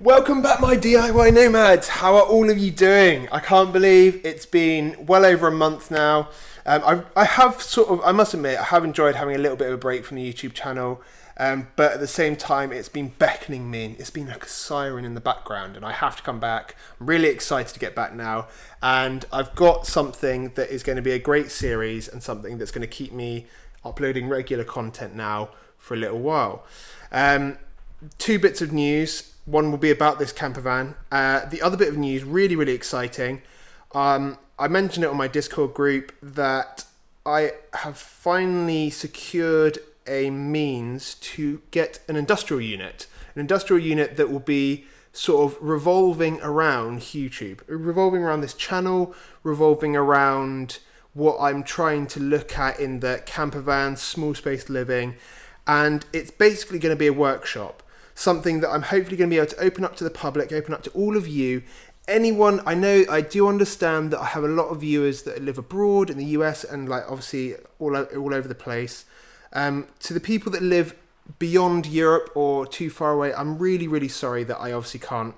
Welcome back, my DIY nomads. How are all of you doing? I can't believe it's been well over a month now. I must admit, I have enjoyed having a little bit of a break from the YouTube channel, but at the same time, it's been beckoning me in. It's been like a siren in the background, and I have to come back. I'm really excited to get back now, and I've got something that is going to be a great series and something that's going to keep me uploading regular content now for a little while. Two bits of news. One will be about this camper van. The other bit of news, really exciting. I mentioned it on my Discord group that I have finally secured a means to get an industrial unit. An industrial unit that will be sort of revolving around HughTube. Revolving around this channel, revolving around what I'm trying to look at in the camper van, small space living. And it's basically going to be a workshop. Something that I'm hopefully going to be able to open up to the public, open up to all of you. Anyone, I know, I do understand that I have a lot of viewers that live abroad in the US and like obviously all over the place. To the people that live beyond Europe or too far away, I'm really sorry that I obviously can't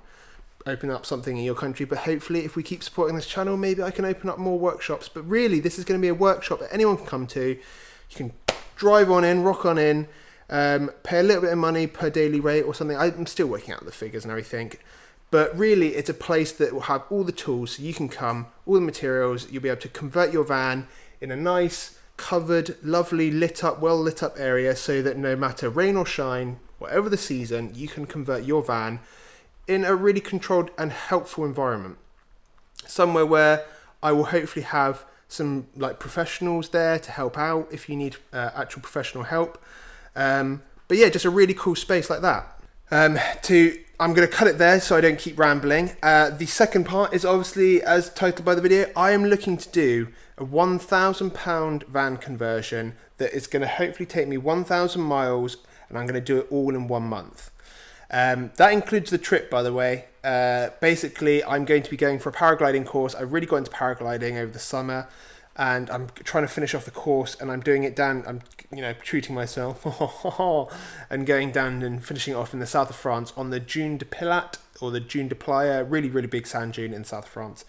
open up something in your country, but hopefully if we keep supporting this channel, maybe I can open up more workshops. But really, this is going to be a workshop that anyone can come to. You can drive on in, rock on in, pay a little bit of money per daily rate or something. I'm still working out the figures and everything, but really it's a place that will have all the tools so you can come, all the materials. You'll be able to convert your van in a nice, covered, lovely, well lit up area so that no matter rain or shine, whatever the season, you can convert your van in a really controlled and helpful environment. Somewhere where I will hopefully have some like professionals there to help out if you need actual professional help. But yeah, just a really cool space like that. I'm going to cut it there so I don't keep rambling. The second part is obviously, as titled by the video, I am looking to do a £1,000 van conversion that is going to hopefully take me 1,000 miles, and I'm going to do it all in 1 month. That includes the trip, by the way. Basically, I'm going to be going for a paragliding course. I really got into paragliding over the summer, and I'm trying to finish off the course, and I'm doing it down, I'm treating myself and going down and finishing it off in the south of France on the Dune de Pilat or the Dune de Playa, really big sand dune in south of France.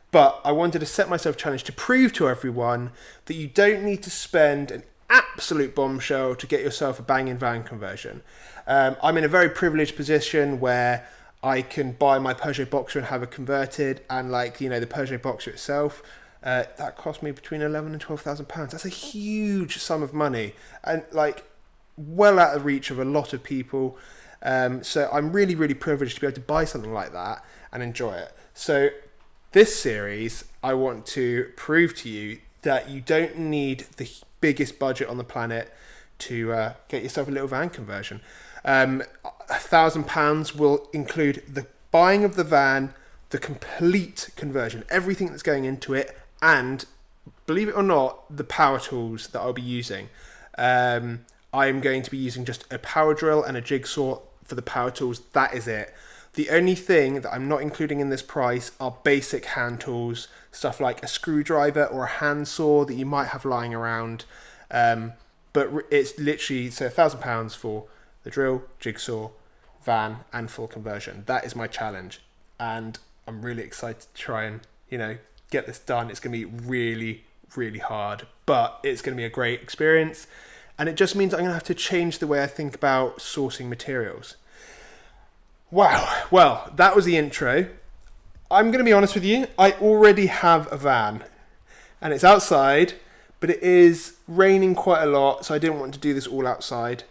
But I wanted to set myself a challenge to prove to everyone that you don't need to spend an absolute bombshell to get yourself a banging van conversion. I'm in a very privileged position where I can buy my Peugeot Boxer and have it converted, and the Peugeot Boxer itself, that cost me between £11,000 and £12,000. That's a huge sum of money, and well out of reach of a lot of people. So I'm really privileged to be able to buy something like that and enjoy it. So this series, I want to prove to you that you don't need the biggest budget on the planet to get yourself a little van conversion. £1,000 will include the buying of the van, the complete conversion, everything that's going into it, and believe it or not, the power tools that I'll be using. I'm going to be using just a power drill and a jigsaw for the power tools. That is it. The only thing that I'm not including in this price are basic hand tools, stuff like a screwdriver or a handsaw that you might have lying around. But it's literally, so £1,000 for the drill, jigsaw, van, and full conversion. That is my challenge, and I'm really excited to try and get this done. It's going to be really hard, but it's going to be a great experience, and it just means I'm going to have to change the way I think about sourcing materials. Wow, well, that was the intro. I'm going to be honest with you, I already have a van, and it's outside, but it is raining quite a lot, so I didn't want to do this all outside.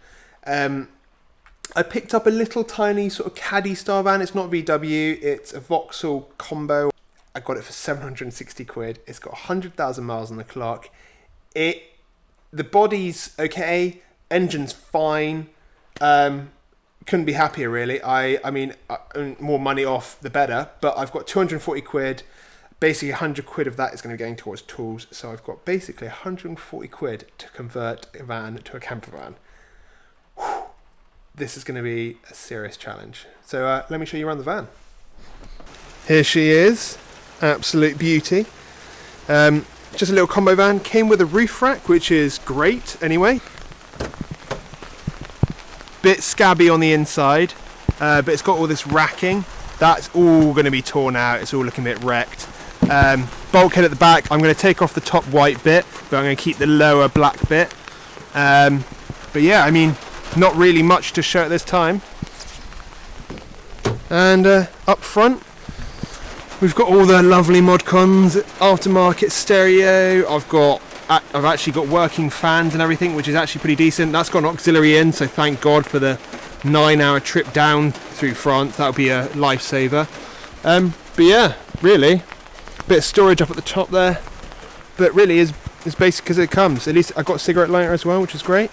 I picked up a little tiny sort of caddy style van. It's not VW, it's a Vauxhall combo. I got it for 760 quid. It's got 100,000 miles on the clock. The body's okay, engine's fine. Couldn't be happier, really. I mean, more money off the better, but I've got 240 quid. Basically 100 quid of that is going to be going towards tools. So I've got basically 140 quid to convert a van to a camper van. Whew. This is going to be a serious challenge. So let me show you around the van. Here she is. Absolute beauty. Just a little combo van. Came with a roof rack, which is great anyway. Bit scabby on the inside. but it's got all this racking. That's all going to be torn out. It's all looking a bit wrecked. Bulkhead at the back, I'm going to take off the top white bit, but I'm going to keep the lower black bit. But yeah, I mean, not really much to show at this time. And up front, we've got all the lovely Modcons, aftermarket stereo. I've actually got working fans and everything, which is actually pretty decent. That's got an auxiliary in, so thank God for the 9-hour trip down through France. That'll be a lifesaver. But yeah, really, bit of storage up at the top there. But really, is basic as it comes. At least I've got a cigarette lighter as well, which is great.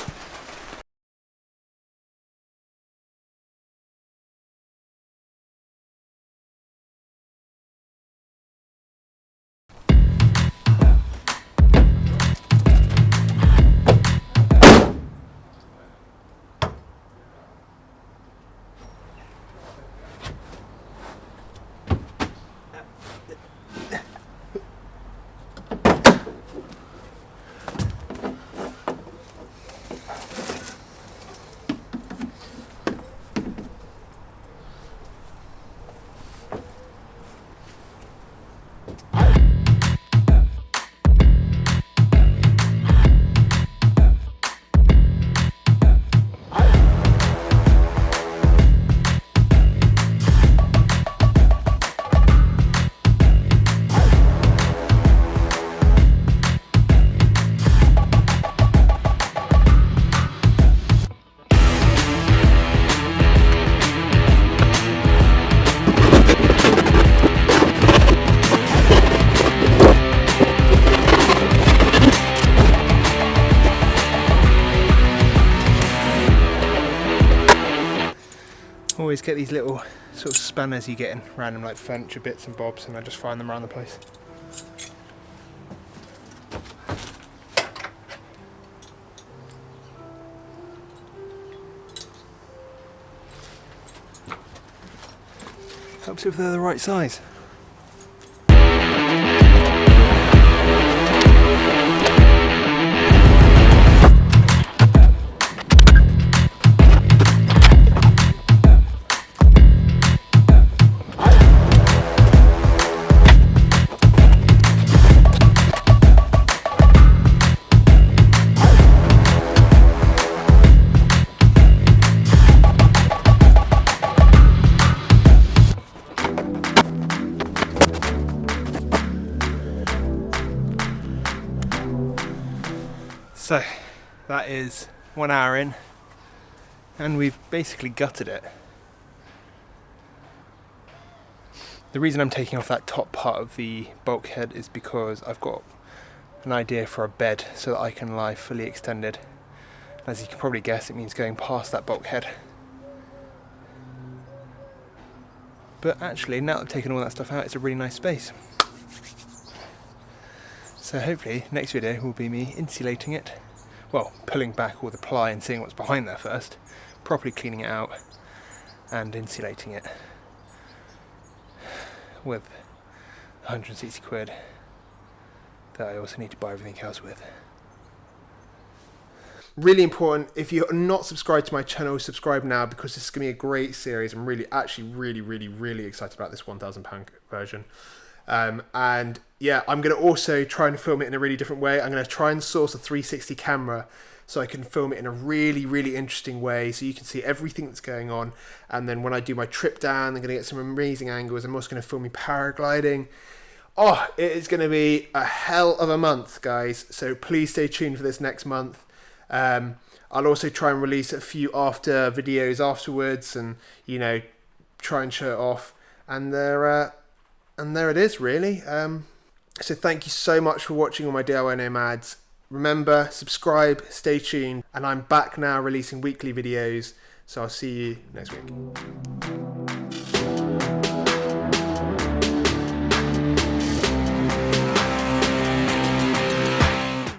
Always get these little sort of spanners you get in random like furniture bits and bobs, and I just find them around the place. Helps if they're the right size. So that is 1 hour in, and we've basically gutted it. The reason I'm taking off that top part of the bulkhead is because I've got an idea for a bed so that I can lie fully extended. As you can probably guess, it means going past that bulkhead. But actually, now that I've taken all that stuff out, it's a really nice space. So hopefully, next video will be me insulating it. Well, pulling back all the ply and seeing what's behind there first, properly cleaning it out and insulating it with 160 quid that I also need to buy everything else with. Really important, if you're not subscribed to my channel, subscribe now, because this is going to be a great series. I'm really excited about this £1,000 version. And yeah, I'm going to also try and film it in a really different way. I'm going to try and source a 360 camera so I can film it in a really interesting way, so you can see everything that's going on. And then when I do my trip down, I'm going to get some amazing angles. I'm also going to film me paragliding. Oh, it is going to be a hell of a month, guys. So please stay tuned for this next month. I'll also try and release a few after videos afterwards, and you know, try and show it off. And there it is, really. So thank you so much for watching all my DIY Nomads. Remember, subscribe, stay tuned, and I'm back now releasing weekly videos. So I'll see you next week.